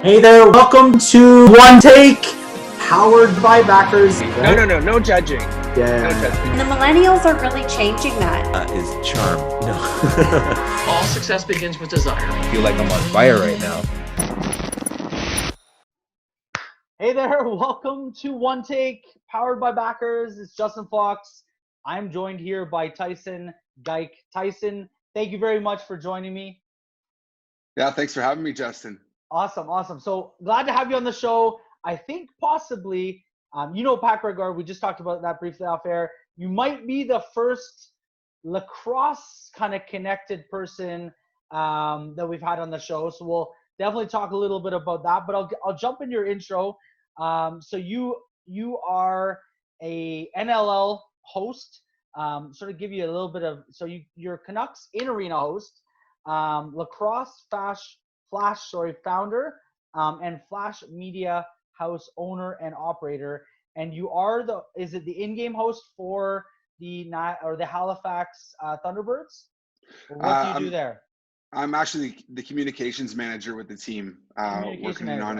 Hey there, welcome to One Take, powered by backers. No judging. Yeah. No judging. And the millennials are really changing that. Is charm. No. All success begins with desire. I feel like I'm on fire right now. Hey there, welcome to One Take, powered by backers. It's Justin Fox. I'm joined here by Tyson, Geick. Tyson, thank you very much for joining me. Yeah, thanks for having me, Justin. Awesome. So glad to have you on the show. I think possibly, Pat Gregar, we just talked about that briefly off air. You might be the first lacrosse kind of connected person that we've had on the show. So we'll definitely talk a little bit about that. But I'll jump in your intro. So you are a NLL host. Sort of give you a little bit of you're Canucks in arena host, Lacrosse Flash founder, and Flash Media House owner and operator, and you are the in-game host for the Halifax Thunderbirds? Or what do you do there? I'm actually the communications manager with the team, working on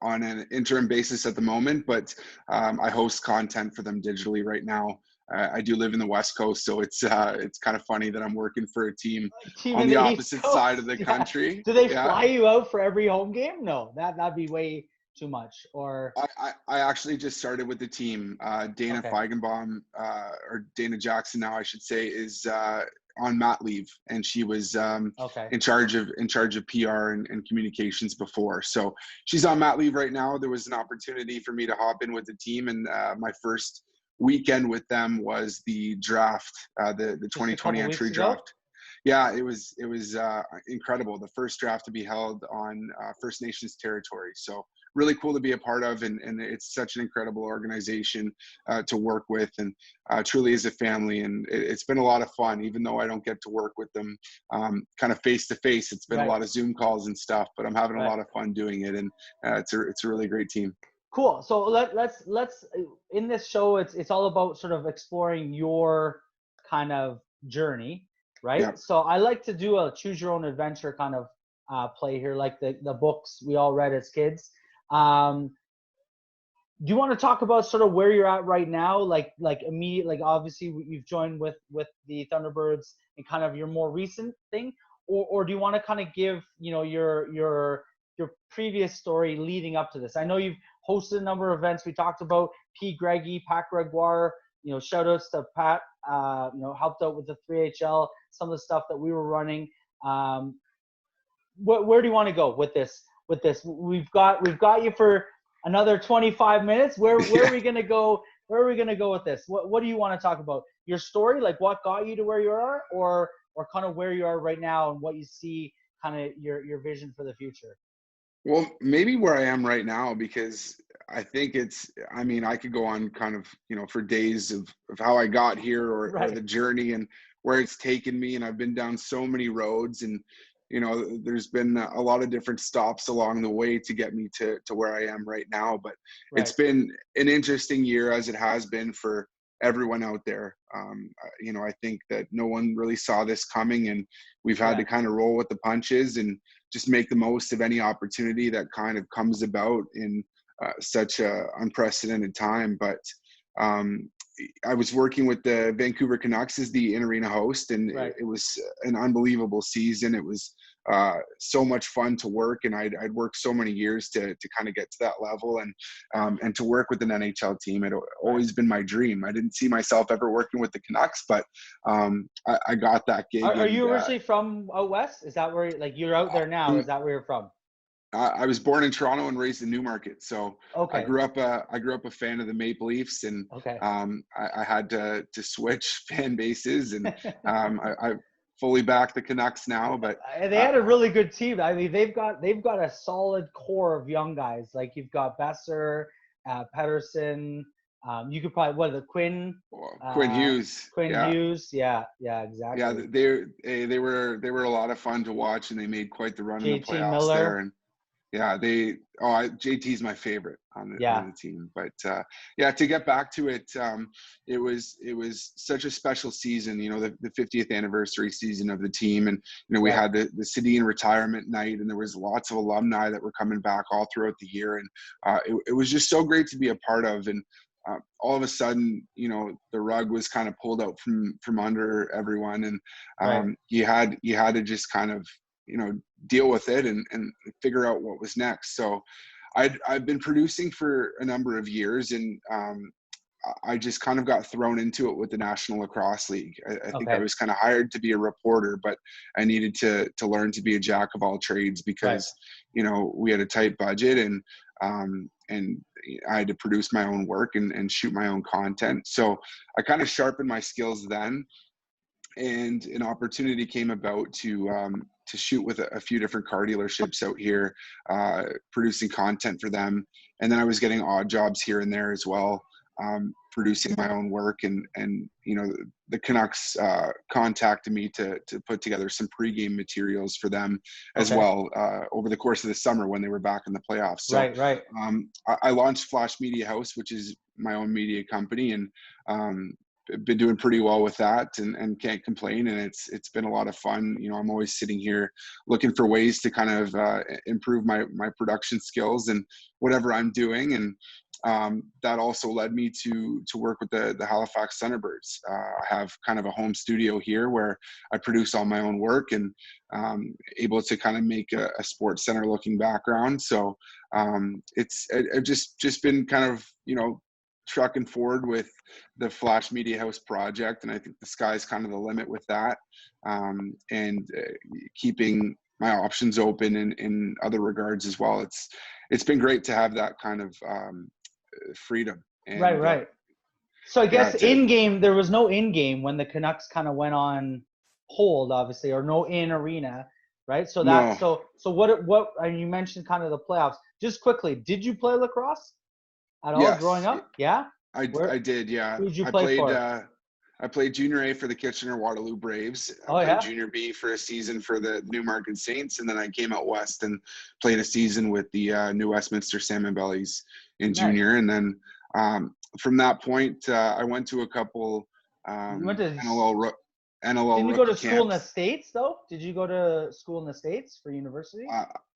an interim basis at the moment, but I host content for them digitally right now. I do live in the West Coast, so it's kind of funny that I'm working for a team on the opposite side of the country. Do they fly you out for every home game? No, that'd be way too much. Or I actually just started with the team. Dana Feigenbaum, or Dana Jackson now I should say, is on mat leave, and she was in charge of PR and communications before. So she's on mat leave right now. There was an opportunity for me to hop in with the team, and my first weekend with them was the draft, the 2020 entry draft. Yeah, it was incredible. The first draft to be held on First Nations territory. So really cool to be a part of, and it's such an incredible organization to work with, and truly is a family. And it's been a lot of fun, even though I don't get to work with them kind of face to face. It's been a lot of Zoom calls and stuff, but I'm having a lot of fun doing it, and it's a really great team. Cool. So let's in this show, it's all about sort of exploring your kind of journey, right? Yep. So I like to do a choose your own adventure kind of play here, like the books we all read as kids. Do you want to talk about sort of where you're at right now? Like immediate, like obviously you've joined with the Thunderbirds and kind of your more recent thing, or do you want to kind of give your previous story leading up to this? I know you've hosted a number of events. We talked about Pat Gregoire, shout outs to Pat, helped out with the 3HL, some of the stuff that we were running. Where do you want to go with this? We've got you for another 25 minutes. Where are we going to go? Where are we going to go with this? What do you want to talk about? Your story, like what got you to where you are, or kind of where you are right now and what you see kind of your vision for the future? Well, maybe where I am right now, because I think I could go on kind of, for days of how I got here or the journey and where it's taken me. And I've been down so many roads, and, there's been a lot of different stops along the way to get me to where I am right now. But it's been an interesting year, as it has been for everyone out there. I think that no one really saw this coming, and we've had to kind of roll with the punches and just make the most of any opportunity that kind of comes about in such a unprecedented time. But I was working with the Vancouver Canucks as the in-arena host, and it was an unbelievable season. It was so much fun to work, and I'd worked so many years to kind of get to that level, and to work with an NHL team. It always been my dream. I didn't see myself ever working with the Canucks, but I got that gig. Are you originally from out west? Is that where you're out there now? Is that where you're from? I was born in Toronto and raised in Newmarket, so I grew up a fan of the Maple Leafs, and I had to switch fan bases, and I fully back the Canucks now. But they had a really good team. I mean, they've got a solid core of young guys. Like you've got Besser, Pedersen. You could probably Quinn Hughes. Hughes. Yeah, exactly. Yeah, they were a lot of fun to watch, and they made quite the run in the playoffs Miller. there. And Yeah, JT's my favorite on Yeah. the team. But yeah, to get back to it, it was such a special season. You know, the 50th anniversary season of the team, and you know we Right. had the Sedin retirement night, and there was lots of alumni that were coming back all throughout the year, and it was just so great to be a part of. And all of a sudden, you know, the rug was kind of pulled out from under everyone, and Right. you had to just kind of, you know, deal with it and figure out what was next. So I've been producing for a number of years, and I just kind of got thrown into it with the National Lacrosse League. I think I Okay. was kind of hired to be a reporter, but I needed to learn to be a jack of all trades Right. because, you know, we had a tight budget, and I had to produce my own work and shoot my own content. So I kind of sharpened my skills then, and an opportunity came about to shoot with a few different car dealerships out here, producing content for them. And then I was getting odd jobs here and there as well, producing my own work. And you know, the Canucks contacted me to put together some pregame materials for them as Okay. well over the course of the summer when they were back in the playoffs. So Right. I launched Flash Media House, which is my own media company, and been doing pretty well with that, and can't complain. And it's been a lot of fun. You know, I'm always sitting here looking for ways to kind of improve my production skills and whatever I'm doing. And that also led me to work with the Halifax Thunderbirds. I have kind of a home studio here where I produce all my own work, and able to kind of make a sports center looking background. So it's just been kind of, you know, trucking forward with the Flash Media House project, and I think the sky's kind of the limit with that, and keeping my options open in other regards as well. It's been great to have that kind of freedom. And Right. So I yeah, guess in game there was no in game when the Canucks kind of went on hold, obviously, or no in arena, right? So no, that's so what and you mentioned kind of the playoffs. Just quickly, did you play lacrosse at all growing yes, up? Yeah. I Where did. Yeah, who did you I play played. for? I played Junior A for the Kitchener Waterloo Braves. I Oh played yeah. Junior B for a season for the Newmarket Saints, and then I came out west and played a season with the New Westminster Salmon Bellies in Nice. junior. And then from that point, I went to a couple You went to. NLL Didn't you go to rookie school in the camps. States though? Did you go to school in the States for university?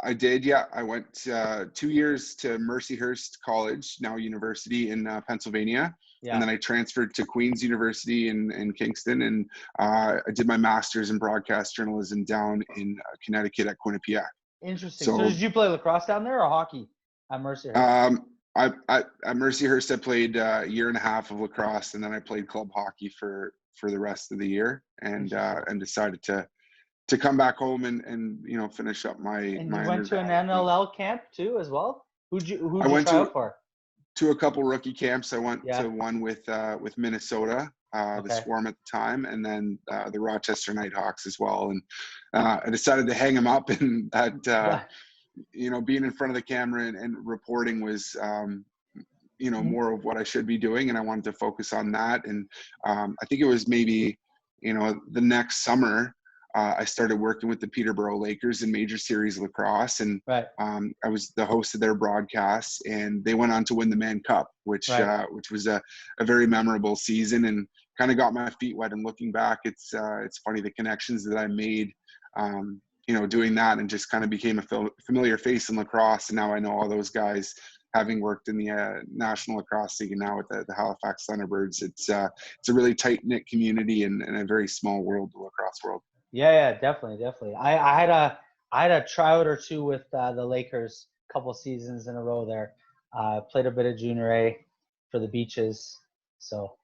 I did, yeah. I went 2 years to Mercyhurst College, now university in Pennsylvania. And Yeah. then I transferred to Queen's University in Kingston. And I did my master's in broadcast journalism down in Connecticut at Quinnipiac. Interesting. So So did you play lacrosse down there or hockey at Mercyhurst? at Mercyhurst, I played a year and a half of lacrosse, and then I played club hockey for the rest of the year, and decided to come back home and you know, finish up my And you my went to an undergrad. NLL camp too as well? Who'd I you went try out for? to a couple rookie camps. I went Yeah. to one with Minnesota, the Okay. Swarm at the time, and then the Rochester Nighthawks as well. And I decided to hang them up, and that you know, being in front of the camera and reporting was you know, more of what I should be doing, and I wanted to focus on that. And I think it was maybe, you know, the next summer I started working with the Peterborough Lakers in Major Series Lacrosse, and Right. I was the host of their broadcasts, and they went on to win the Mann Cup, which was a very memorable season, and kind of got my feet wet. And looking back, it's funny the connections that I made, you know, doing that, and just kind of became a familiar face in lacrosse. And now I know all those guys, having worked in the National Lacrosse League and now with the Halifax Thunderbirds. It's a really tight-knit community and a very small world, the lacrosse world. Yeah, definitely. I had a tryout or two with the Lakers a couple seasons in a row there. Played a bit of junior A for the Beaches. So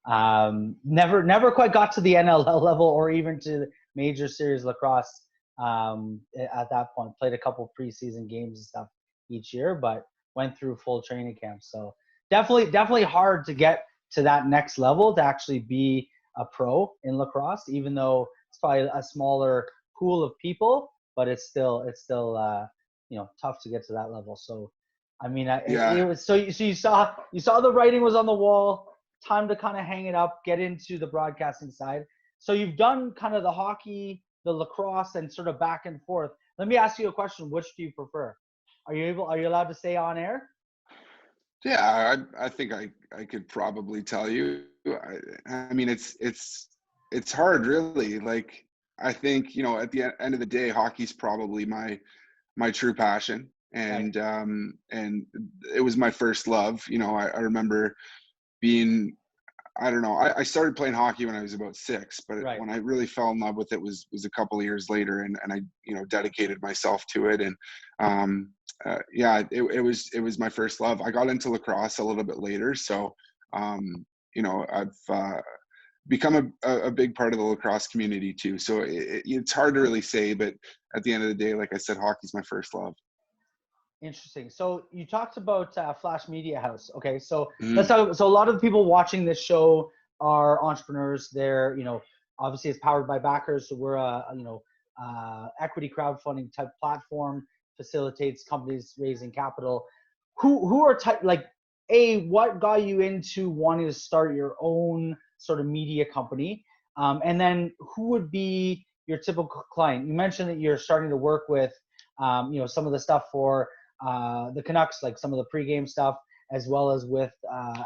never quite got to the NLL level or even to Major Series Lacrosse at that point. Played a couple preseason games and stuff each year, but went through full training camp. So definitely hard to get to that next level to actually be a pro in lacrosse, even though it's probably a smaller pool of people, but it's still you know, tough to get to that level. So I mean, it was so you saw the writing was on the wall. Time to kind of hang it up, get into the broadcasting side. So you've done kind of the hockey, the lacrosse, and sort of back and forth. Let me ask you a question: which do you prefer? Are you allowed to say on air? Yeah, I think I could probably tell you. I mean, it's hard, really. Like, I think, you know, at the end of the day, hockey's probably my true passion, Right. and it was my first love. You know, I remember being, I don't know, I started playing hockey when I was about 6, but Right. when I really fell in love with it was a couple of years later, and I, you know, dedicated myself to it. And yeah, it was my first love. I got into lacrosse a little bit later, so you know, I've become a big part of the lacrosse community too. So it's hard to really say, but at the end of the day, like I said, hockey's my first love. Interesting. So you talked about Flash Media House. Okay, so let's Mhm. talk. So a lot of the people watching this show are entrepreneurs. They're, you know, obviously it's powered by backers. So we're you know, equity crowdfunding type platform, facilitates companies raising capital. Who are like, what got you into wanting to start your own sort of media company? And then who would be your typical client? You mentioned that you're starting to work with, you know, some of the stuff for the Canucks, like some of the pregame stuff, as well as with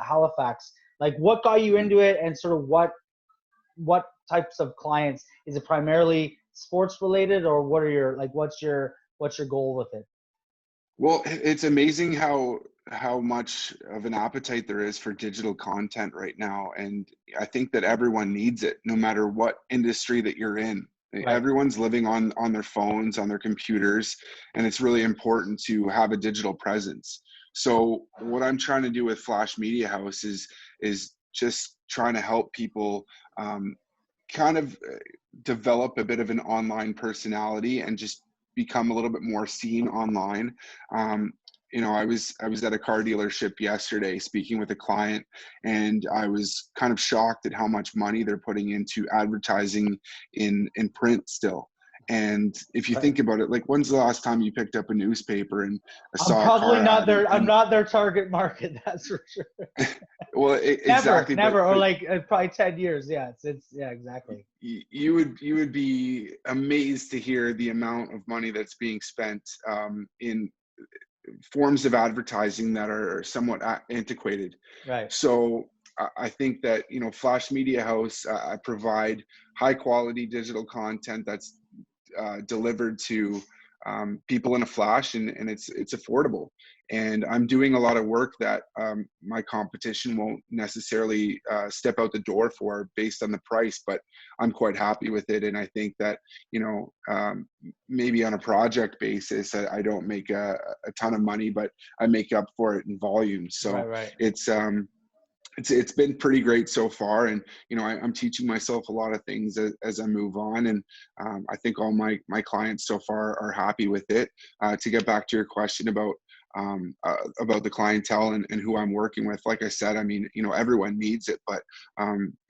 Halifax. Like, what got you into it, and sort of what types of clients? Is it primarily sports related, or what are your, like, what's your goal with it? Well, it's amazing how much of an appetite there is for digital content right now, and I think that everyone needs it, no matter what industry that you're in. Right. Everyone's living on their phones, on their computers, and it's really important to have a digital presence. So what I'm trying to do with Flash Media House is just trying to help people kind of develop a bit of an online personality and just become a little bit more seen online. You know, I was at a car dealership yesterday speaking with a client, and I was kind of shocked at how much money they're putting into advertising in print still. And if you Right. think about it, like, when's the last time you picked up a newspaper and I'm saw a probably car not ad? their I'm not their target market. That's for sure. Well, exactly, Never, or but like probably 10 years. Yeah, it's yeah, exactly. you would be amazed to hear the amount of money that's being spent in forms of advertising that are somewhat antiquated. Right. So I think that, you know, Flash Media House, I provide high quality digital content that's delivered to people in a flash, and it's affordable. And I'm doing a lot of work that my competition won't necessarily step out the door for based on the price, but I'm quite happy with it. And I think that, you know, maybe on a project basis, I don't make a ton of money, but I make up for it in volume. So Right. it's been pretty great so far, and you know, I'm teaching myself a lot of things as I move on, and I think all my clients so far are happy with it. To get back to your question about the clientele and who I'm working with, like I said, I mean, you know, everyone needs it, but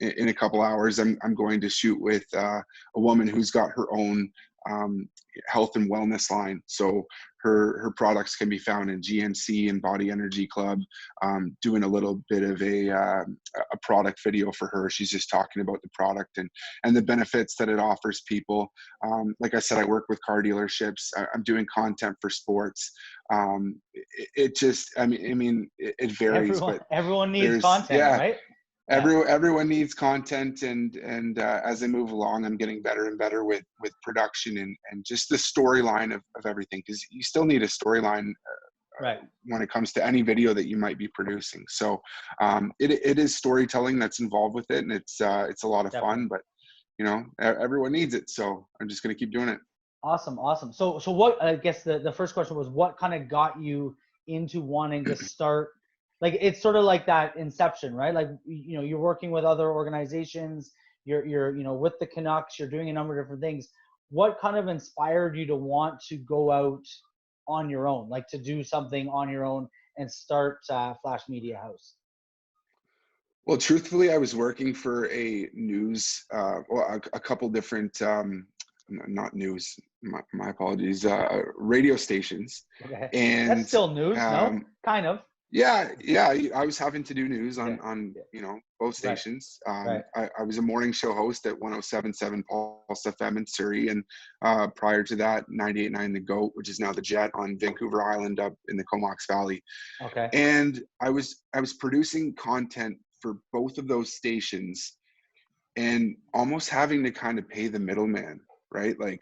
in a couple hours, I'm going to shoot with a woman who's got her own health and wellness line. So her products can be found in GNC and Body Energy Club. Doing a little bit of a product video for her. She's just talking about the product and the benefits that it offers people. Like I said, I work with car dealerships. I'm doing content for sports. It just, I mean, it varies, but Everyone needs content, yeah. right? Everyone needs content, and as I move along, I'm getting better and better with production and just the storyline of everything, because you still need a storyline Right. when it comes to any video that you might be producing. So it is storytelling that's involved with it, and it's a lot of Definitely. fun, but you know, everyone needs it, so I'm just going to keep doing it. Awesome. So what, I guess the first question was, what kind of got you into wanting to start, like, it's sort of like that inception, right? Like, you know, you're working with other organizations, you're you know, with the Canucks, you're doing a number of different things. What kind of inspired you to want to go out on your own, like to do something on your own and start Flash Media House? Well, truthfully, I was working for a news, well, a couple different, not news, my apologies, radio stations. Okay. That's And still news, no? Kind of. yeah, I was having to do news Yeah. on, you know, both stations. Right. I was a morning show host at 107.7 Pulse FM in Surrey, and prior to that, 98.9 The Goat, which is now The Jet on Vancouver Island up in the Comox Valley. Okay. And I was producing content for both of those stations, and almost having to kind of pay the middleman, right? Like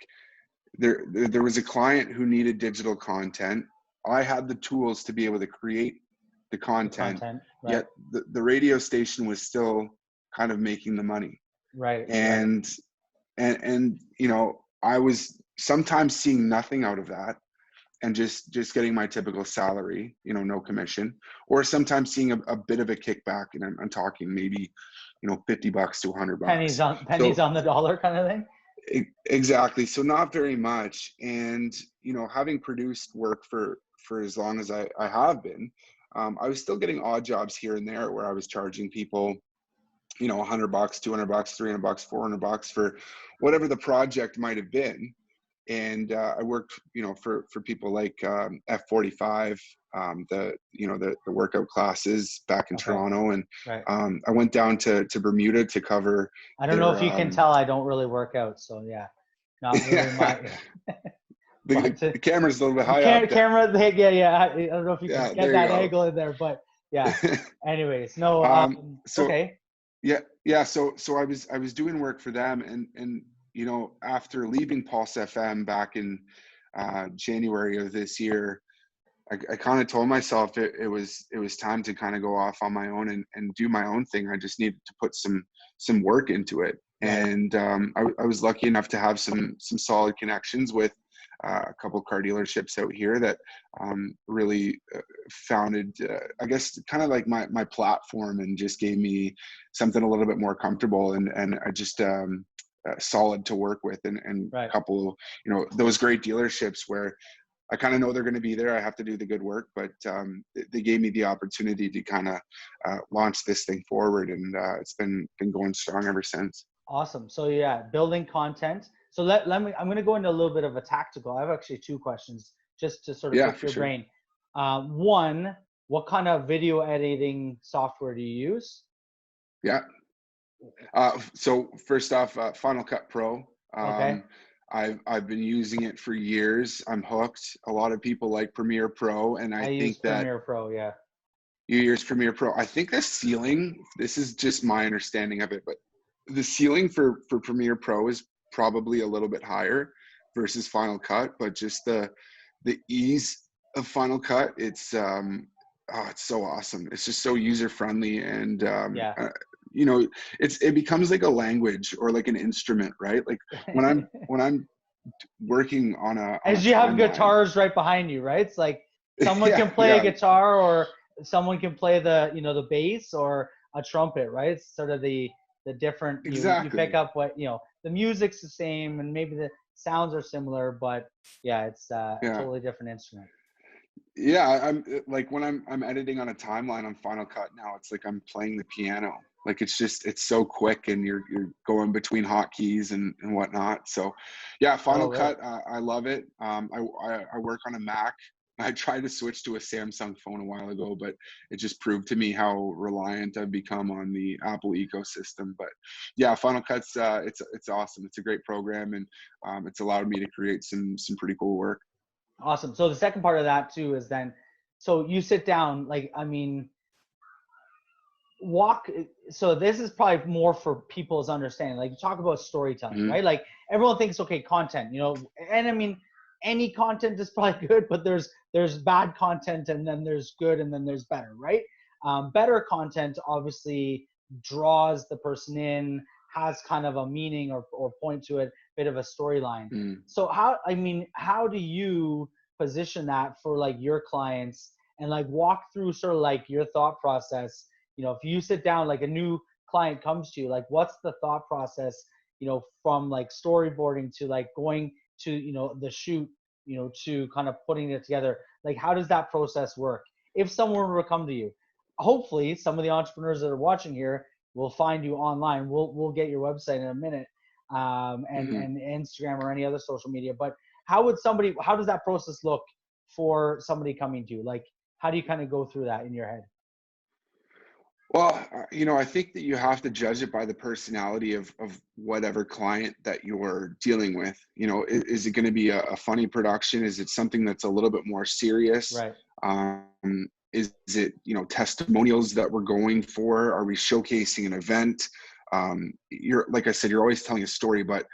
there was a client who needed digital content. I had the tools to be able to create the content, Right. yet the radio station was still kind of making the money. Right. And you know, I was sometimes seeing nothing out of that and just getting my typical salary, you know, no commission, or sometimes seeing a bit of a kickback, and I'm talking maybe, you know, $50 to $100. Pennies on the dollar kind of thing. Exactly. So not very much. And, you know, having produced work for as long as I have been, I was still getting odd jobs here and there where I was charging people, you know, $100, $200, $300, $400 for whatever the project might have been. And I worked, you know, for people like F45, the workout classes back in Toronto, and I went down to Bermuda to cover. I don't know if you can tell, I don't really work out, so yeah, not really my. The camera's a little bit high up. Camera, yeah. I don't know if you can get that angle in there, but yeah. Anyways, no. Okay. Yeah. So I was doing work for them, and you know, after leaving Pulse FM back in January of this year, I kind of told myself it was time to kind of go off on my own and do my own thing. I just needed to put some work into it. And I was lucky enough to have some solid connections with a couple of car dealerships out here that really founded, I guess, kind of like my platform, and just gave me something a little bit more comfortable and I just solid to work with, and a couple, you know, those great dealerships where I kind of know they're going to be there. I have to do the good work, but they gave me the opportunity to kind of launch this thing forward, and it's been going strong ever since. Awesome. So yeah, building content. So let me. I'm going to go into a little bit of a tactical. I have actually two questions just to sort of pick your brain. One, what kind of video editing software do you use? Yeah. So first off, Final Cut Pro. Okay. I've been using it for years. I'm hooked. A lot of people like Premiere Pro, and I think use that Premiere Pro, yeah. You use Premiere Pro. I think the ceiling, this is just my understanding of it, but the ceiling for Premiere Pro is probably a little bit higher versus Final Cut, but just the ease of Final Cut, it's so awesome. It's just so user friendly, and you know, it becomes like a language or like an instrument, right? Like when I'm working on as you have guitars right behind you, right? It's like someone can play a guitar, or someone can play the bass or a trumpet, right? It's sort of the different, you pick up what, the music's the same and maybe the sounds are similar, but it's a totally different instrument. Yeah, I'm like when I'm editing on a timeline on Final Cut now, it's like I'm playing the piano. Like it's so quick, and you're going between hotkeys and whatnot. So yeah, Final Cut, I love it. I work on a Mac. I tried to switch to a Samsung phone a while ago, but it just proved to me how reliant I've become on the Apple ecosystem. But yeah, Final Cut's it's awesome. It's a great program, and it's allowed me to create some pretty cool work. Awesome. So the second part of that too is then, so you sit down, like, I mean, so this is probably more for people's understanding. Like you talk about storytelling, right? Like everyone thinks, okay, content, and I mean, any content is probably good, but there's bad content, and then there's good, and then there's better, right? Better content obviously draws the person in, has kind of a meaning or point to it, bit of a storyline. So how do you position that for like your clients, and like walk through sort of like your thought process? If you sit down, like a new client comes to you, like what's the thought process, from like storyboarding to like going to, the shoot, to kind of putting it together? Like, how does that process work? If someone were to come to you, hopefully some of the entrepreneurs that are watching here will find you online. We'll get your website in a minute, and Instagram or any other social media. But how does that process look for somebody coming to you? Like, how do you kind of go through that in your head? Well, I think that you have to judge it by the personality of whatever client that you're dealing with. Is it going to be a funny production? Is it something that's a little bit more serious? Right. Is it, testimonials that we're going for? Are we showcasing an event? Like I said, you're always telling a story, but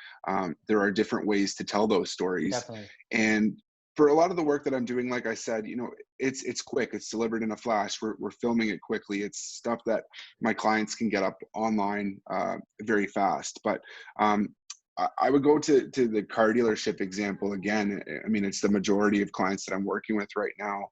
there are different ways to tell those stories. Definitely. And for a lot of the work that I'm doing, like I said, it's quick. It's delivered in a flash. We're filming it quickly. It's stuff that my clients can get up online very fast. But I would go to the car dealership example again. I mean, it's the majority of clients that I'm working with right now.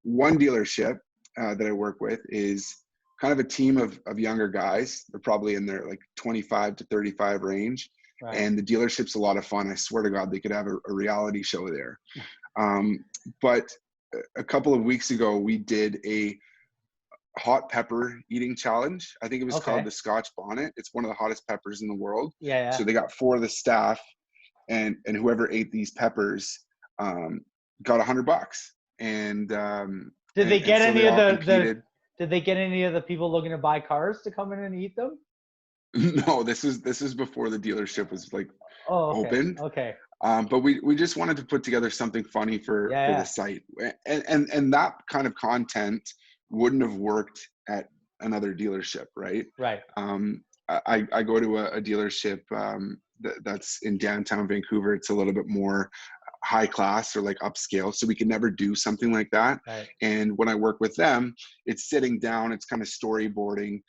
One dealership that I work with is kind of a team of younger guys. They're probably in their like 25 to 35 range. Right. And the dealership's a lot of fun. I swear to God, they could have a reality show there. But a couple of weeks ago, we did a hot pepper eating challenge. I think it was called the Scotch Bonnet. It's one of the hottest peppers in the world. Yeah. So they got 4 of the staff, and whoever ate these peppers got $100. And did they get any of the did they get any of the people looking to buy cars to come in and eat them? No, this is before the dealership was like opened. Okay. But we just wanted to put together something funny for the site, and that kind of content wouldn't have worked at another dealership, right? Right. I go to a dealership that's in downtown Vancouver. It's a little bit more high class or like upscale, so we could never do something like that. Right. And when I work with them, it's sitting down, it's kind of storyboarding,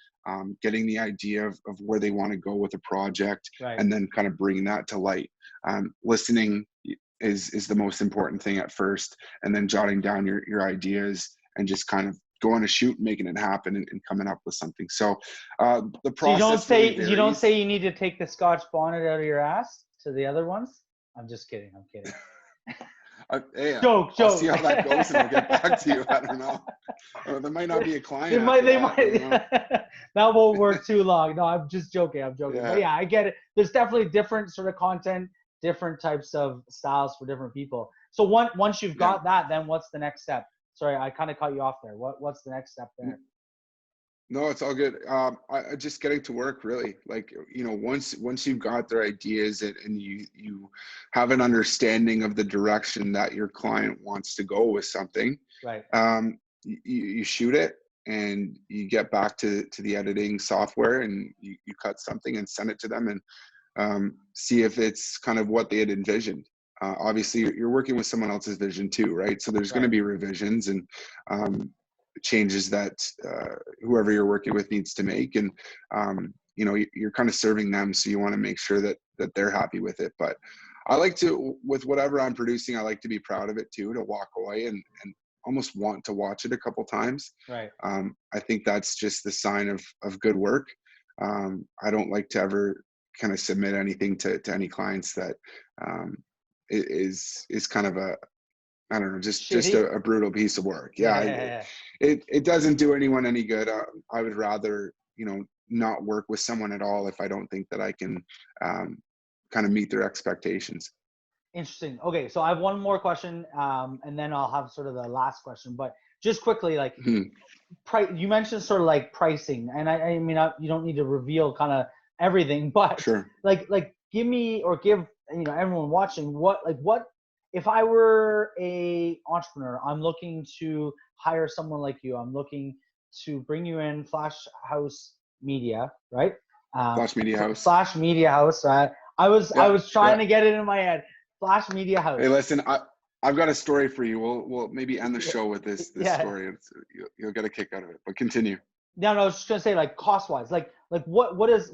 getting the idea of where they want to go with a project, and then kind of bringing that to light. Listening is the most important thing at first, and then jotting down your ideas and just kind of going to shoot, making it happen, and coming up with something. So the process. So you don't say you need to take the Scotch bonnet out of your ass to the other ones. I'm just kidding. Hey, joke. I'll see how that goes, and I'll get back to you. I don't know. There might not be a client. They might. That won't work too long. No, I'm just joking. Yeah. But yeah, I get it. There's definitely different sort of content, different types of styles for different people. So once you've got that, then what's the next step? Sorry, I kind of cut you off there. What's the next step there? No, it's all good. I just getting to work, really. Like, once you've got their ideas and you have an understanding of the direction that your client wants to go with something, right? You shoot it and you get back to the editing software, and you cut something and send it to them, and see if it's kind of what they had envisioned. Obviously, you're working with someone else's vision too, right? So there's going to be revisions and changes that whoever you're working with needs to make, and you're kind of serving them, so you want to make sure that they're happy with it. But I like to, with whatever I'm producing, I like to be proud of it too, to walk away and almost want to watch it a couple times. Right. I think that's just the sign of good work. I don't like to ever kind of submit anything to any clients that is kind of I don't know, just a brutal piece of work. It doesn't do anyone any good. I would rather, not work with someone at all if I don't think that I can kind of meet their expectations. Interesting. Okay, so I have one more question, and then I'll have sort of the last question. But just quickly, like, you mentioned sort of like pricing, and I mean, you don't need to reveal kind of everything, but sure. Like give me, or give everyone watching, what if I were a entrepreneur, I'm looking to hire someone like you, I'm looking to bring you in, Flash House Media, right? Flash Media House. Flash Media House. I was trying to get it in my head. Flash Media House. Hey, listen, I've got a story for you. We'll maybe end the show with this story. You'll get a kick out of it. But continue. No, I was just gonna say, like, cost wise, like what is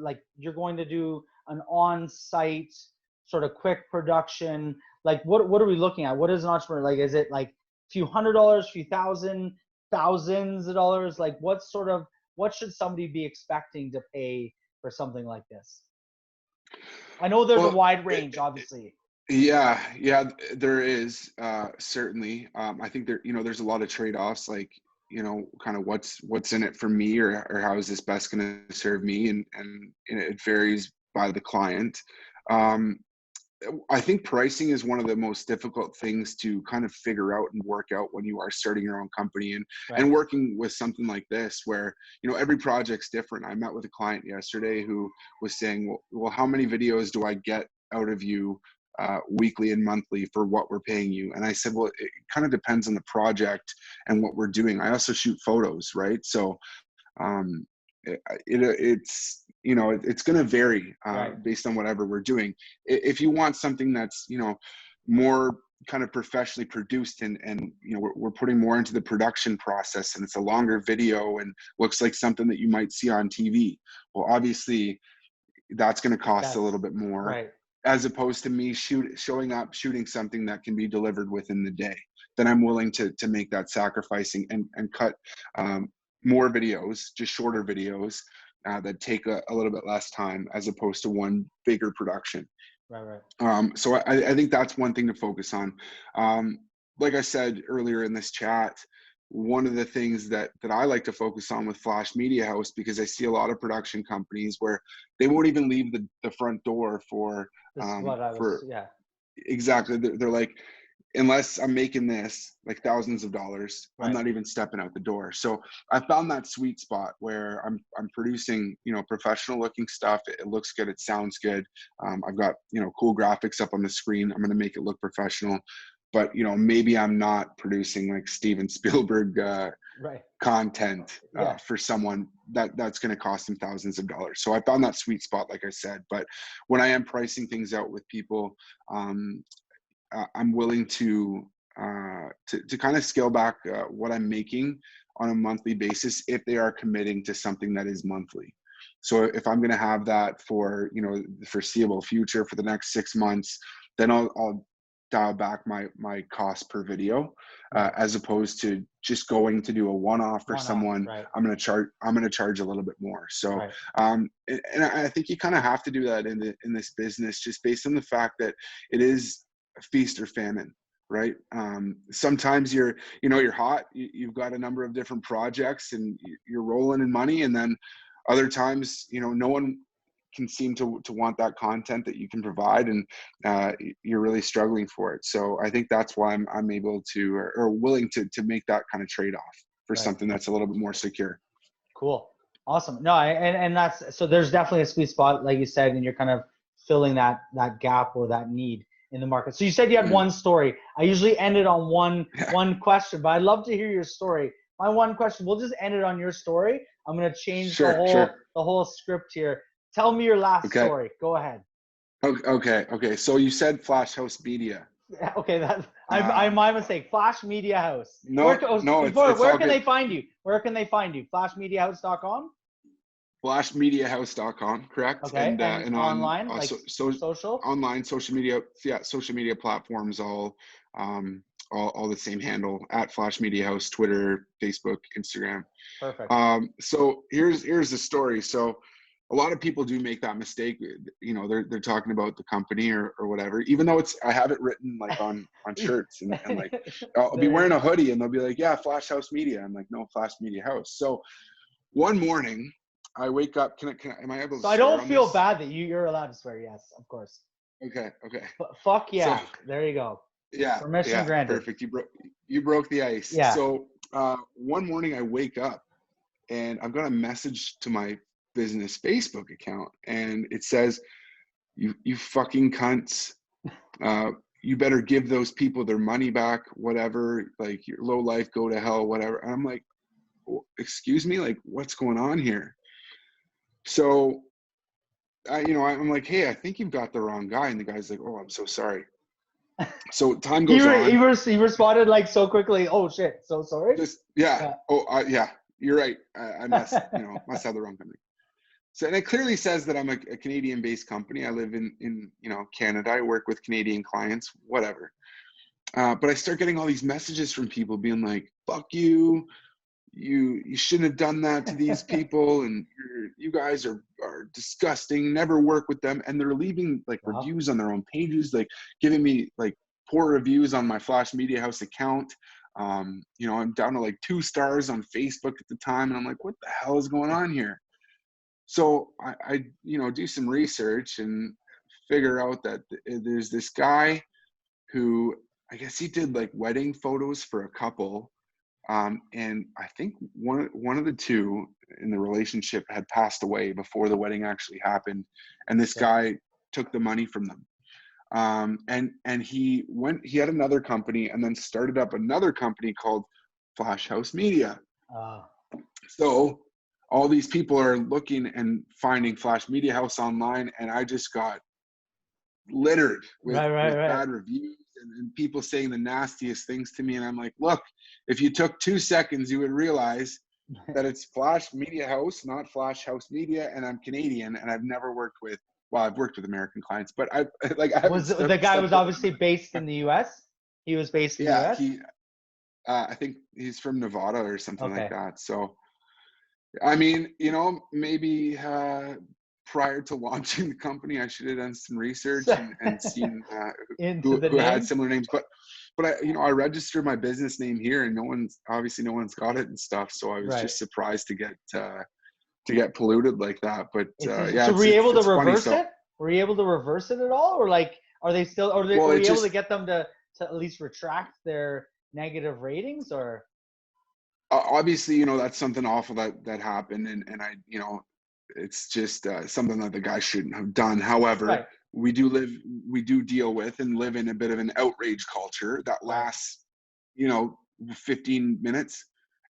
like, you're going to do an on-site sort of quick production, like what are we looking at? What is an entrepreneur like? Is it like a few $100s, few thousands of dollars? Like, what should somebody be expecting to pay for something like this? I know there's a wide range, obviously. Yeah, there is, certainly. I think there's a lot of trade-offs, like, kind of what's in it for me, or how is this best going to serve me, and it varies by the client. I think pricing is one of the most difficult things to kind of figure out and work out when you are starting your own company and working with something like this where, you know, every project's different. I met with a client yesterday who was saying, well, how many videos do I get out of you weekly and monthly for what we're paying you? And I said, well, it kind of depends on the project and what we're doing. I also shoot photos, right? So it's, you know, it's going to vary based on whatever we're doing. If you want something that's, you know, more kind of professionally produced and you know, we're putting more into the production process and it's a longer video and looks like something that you might see on TV. Well, obviously that's going to cost a little bit more, as opposed to me showing up, shooting something that can be delivered within the day. Then I'm willing to make that sacrificing and cut more videos, just shorter videos that take a little bit less time as opposed to one bigger production. So I think that's one thing to focus on. Like I said earlier in this chat, one of the things that I like to focus on with Flash Media House, because I see a lot of production companies where they won't even leave the front door for exactly. They're like, unless I'm making this like thousands of dollars, I'm not even stepping out the door. So I found that sweet spot where I'm producing, you know, professional looking stuff. It looks good. It sounds good. I've got, you know, cool graphics up on the screen. I'm going to make it look professional, but, you know, maybe I'm not producing like Steven Spielberg content for someone that's going to cost them thousands of dollars. So I found that sweet spot, like I said. But when I am pricing things out with people, I'm willing to kind of scale back what I'm making on a monthly basis if they are committing to something that is monthly. So if I'm going to have that for, you know, the foreseeable future for the next 6 months, then I'll dial back my cost per video as opposed to just going to do a one-off for someone. I'm going to charge a little bit more. So and I think you kind of have to do that in this business, just based on the fact that it is feast or famine, right? Sometimes you're hot, you've got a number of different projects and you're rolling in money, and then other times, you know, no one can seem to want that content that you can provide, and you're really struggling for it. So I think that's why I'm able to or willing to make that kind of trade-off for something that's a little bit more secure. Cool. Awesome. No, and that's, so there's definitely a sweet spot, like you said, and you're kind of filling that gap or that need in the market. So you said you had one story. I usually end it on one question, but I'd love to hear your story. My one question, we'll just end it on your story. I'm going to change the whole script here. Tell me your last story. Go ahead. Okay. So you said Flash House Media. Okay, I'm my mistake. Flash Media House. Where can they find you? Where can they find you? Flashmediahouse.com? Flashmediahouse.com, correct? Okay, and online, like social? Online, social media platforms, all the same handle, at Flash Media House, Twitter, Facebook, Instagram. Perfect. So here's the story. So a lot of people do make that mistake. You know, they're talking about the company or whatever, even though I have it written like on shirts and like I'll be wearing a hoodie and they'll be like, yeah, Flash House Media. I'm like, no, Flash Media House. So one morning I wake up. Am I able to? So I don't feel bad that you're allowed to swear. Yes, of course. Okay. Fuck yeah. So, there you go. Yeah. Permission granted. Perfect. You broke the ice. Yeah. So one morning I wake up and I've got a message to my business Facebook account, and it says, "You fucking cunts. You better give those people their money back. Whatever. Like, your low life, go to hell. Whatever." And I'm like, excuse me, like, what's going on here? So I'm like, hey, I think you've got the wrong guy. And the guy's like, oh, I'm so sorry. So time goes on. He responded like so quickly. Oh shit, so sorry. Yeah. You're right. I must have the wrong company. So, and it clearly says that I'm a Canadian-based company. I live in Canada. I work with Canadian clients, whatever. But I start getting all these messages from people being like, fuck you. You shouldn't have done that to these people, and you guys are disgusting. Never work with them. And they're leaving like reviews on their own pages, like giving me like poor reviews on my Flash Media House account. I'm down to like 2 stars on Facebook at the time, and I'm like, what the hell is going on here? So I do some research and figure out that there's this guy who, I guess he did like wedding photos for a couple. And I think one of the two in the relationship had passed away before the wedding actually happened. And this guy took the money from them. And he had another company and then started up another company called Flash House Media. So all these people are looking and finding Flash Media House online, and I just got littered with bad reviews and people saying the nastiest things to me. And I'm like, look, if you took 2 seconds, you would realize that it's Flash Media House, not Flash House Media. And I'm Canadian, and I've never worked with, well, I've worked with American clients, but the guy was obviously based in the US. He was based in the US. I think he's from Nevada or something like that. So, I mean, you know, maybe prior to launching the company, I should have done some research and seen who had similar names. But I registered my business name here, and no one's got it and stuff. So I was just surprised to get polluted like that. But so were you able to reverse it? Were you able to reverse it at all, or like, are they still? Or were you able to get them to at least retract their negative ratings? Or obviously, you know, that's something awful that happened, and I, you know, it's just something that the guy shouldn't have done. However, we do deal with and live in a bit of an outrage culture that lasts, you know, 15 minutes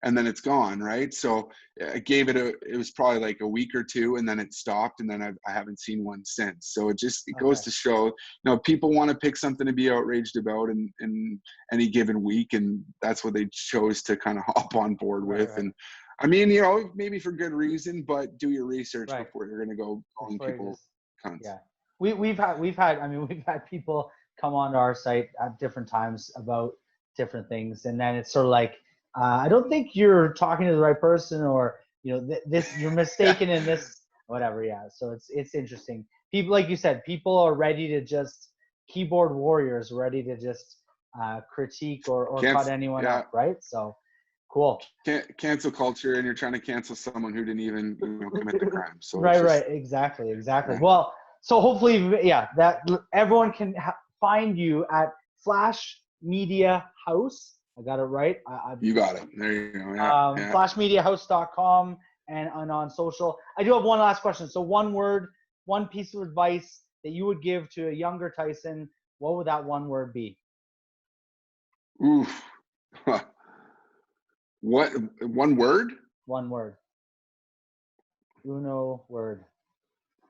and then it's gone, right? So I gave it was probably like a week or two, and then it stopped, and then I haven't seen one since. So it goes to show, you know, people want to pick something to be outraged about in any given week, and that's what they chose to kind of hop on board with. And I mean, you know, maybe for good reason, but do your research before you're going to go calling people cunts. Yeah. We've had people come onto our site at different times about different things, and then it's sort of like, I don't think you're talking to the right person, or, you know, this you're mistaken in this, whatever. Yeah. So it's interesting. People, like you said, people are ready to just keyboard warriors, ready to just critique or cut anyone up, right? So cool. Cancel culture, and you're trying to cancel someone who didn't even, you know, commit the crime. So exactly. Yeah. Well, so hopefully, that everyone can find you at Flash Media House. I got it right. You got it. There you go. Flashmediahouse.com and on social. I do have one last question. So one word, one piece of advice that you would give to a younger Tyson, what would that one word be? Oof. What? One word? One word. Uno word.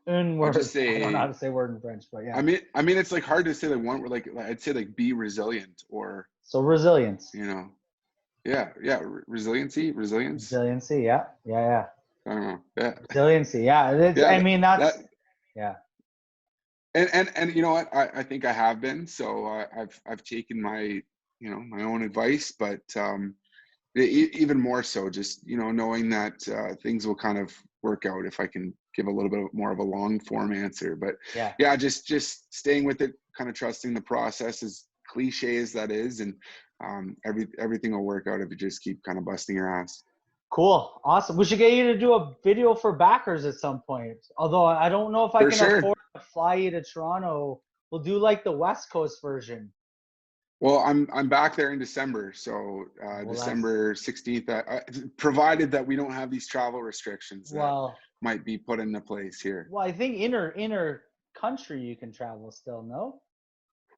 Un word. I don't know how to say word in French, but yeah. I mean, it's like hard to say like one word. Like I'd say like be resilient, or. So resilience. You know. Yeah. Resiliency. Yeah. I don't know. Yeah. Resiliency. Yeah. I mean, that's. Yeah. And you know what? I think I have been. So I've taken my own advice, but even more so, just, you know, knowing that things will kind of work out if I can give a little bit more of a long form answer. But just staying with it, kind of trusting the process, as cliche as that is, and everything will work out if you just keep kind of busting your ass. Cool. Awesome. We should get you to do a video for backers at some point. Although I don't know if I can afford to fly you to Toronto. We'll do like the West Coast version. Well, I'm back there in December, so December 16th, provided that we don't have these travel restrictions that might be put into place here. Well, I think inner country you can travel still, no?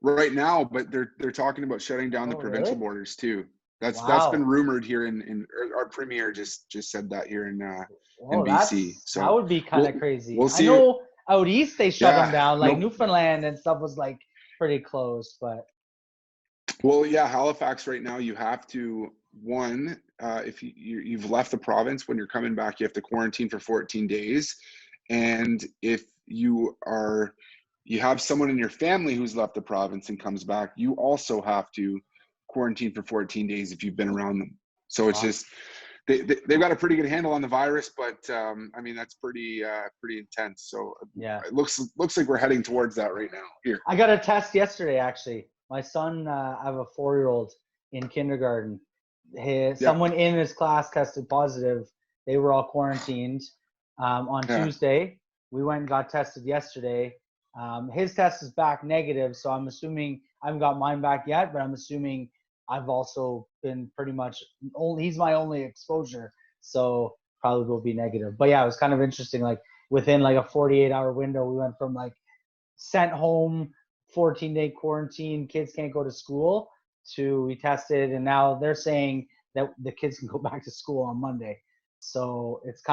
Right now, but they're talking about shutting down the provincial borders too. That's been rumored here in our premier just said that here in BC. So that would be kind of crazy. We'll see. I know out east they shut them down, like Newfoundland and stuff was like pretty close, but. Well, yeah, Halifax right now, you have to, if you've left the province, when you're coming back, you have to quarantine for 14 days. And if you have someone in your family who's left the province and comes back, you also have to quarantine for 14 days if you've been around them. So it's just, they've got a pretty good handle on the virus, but I mean, that's pretty intense. So yeah, it looks like we're heading towards that right now here. I got a test yesterday, actually. My son, I have a 4-year-old in kindergarten. Someone in his class tested positive. They were all quarantined on Tuesday. We went and got tested yesterday. His test is back negative, so I'm assuming I haven't got mine back yet, but I'm assuming I've also been pretty much he's my only exposure, so probably will be negative. But yeah, it was kind of interesting. Like within like a 48-hour window, we went from like sent home, 14-day quarantine, kids can't go to school, to we tested, and now they're saying that the kids can go back to school on Monday. So it's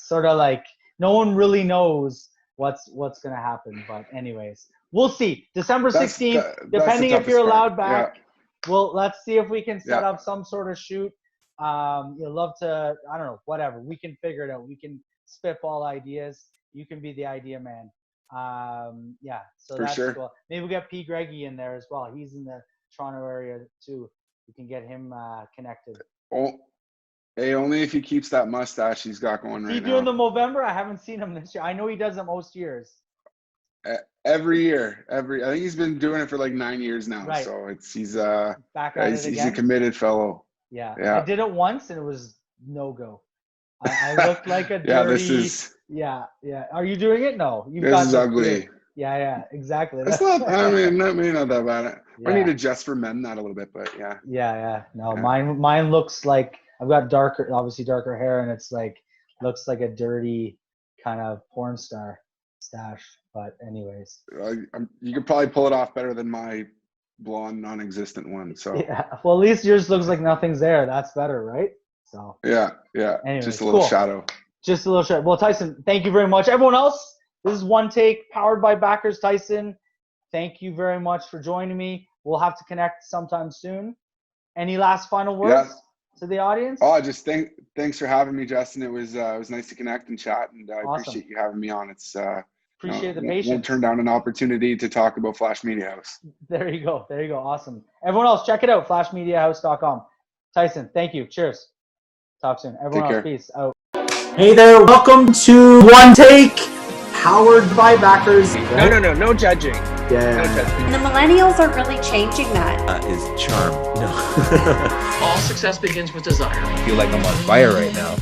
sort of like no one really knows what's going to happen. But anyways, we'll see. December 16th, depending if you're allowed back. Yeah. Well, let's see if we can set up some sort of shoot. You'd love to, I don't know, whatever. We can figure it out. We can spitball ideas. You can be the idea man. Yeah, so that's cool. Maybe we'll get P. Greggy in there as well. He's in the Toronto area too. We can get him connected. Oh, hey, only if he keeps that mustache he's got going right now. Is he doing the Movember? I haven't seen him this year. I know he does it most years. Every year, I think he's been doing it for like 9 years now. Right. So he's back at it again. He's a committed fellow. Yeah. I did it once and it was no go. I looked like a dirty. Yeah. Are you doing it? No. This is ugly. Yeah, exactly. It's not. I mean, not that bad. I need to adjust for men that a little bit, but yeah. Yeah. No, mine looks like I've got obviously darker hair, and it's like looks like a dirty kind of porn star stash. But anyways, you could probably pull it off better than my blonde, non-existent one. So yeah. Well, at least yours looks like nothing's there. That's better, right? So yeah. Anyways, just a little shadow. Just a little shadow. Well, Tyson, thank you very much. Everyone else, this is One Take, powered by Backers Tyson. Thank you very much for joining me. We'll have to connect sometime soon. Any last final words to the audience? Oh, just thanks for having me, Justin. It was nice to connect and chat, and I appreciate you having me on. It's appreciate the patience. Won't turn down an opportunity to talk about Flash Media House. There you go. Awesome. Everyone else, check it out, flashmediahouse.com. Tyson, thank you. Cheers. Talk soon. Everyone else, peace out. Hey there, welcome to One Take, powered by Backers. Right? No judging. Yeah. No judging. The millennials are really changing that. Is charm. No. All success begins with desire. I feel like I'm on fire right now.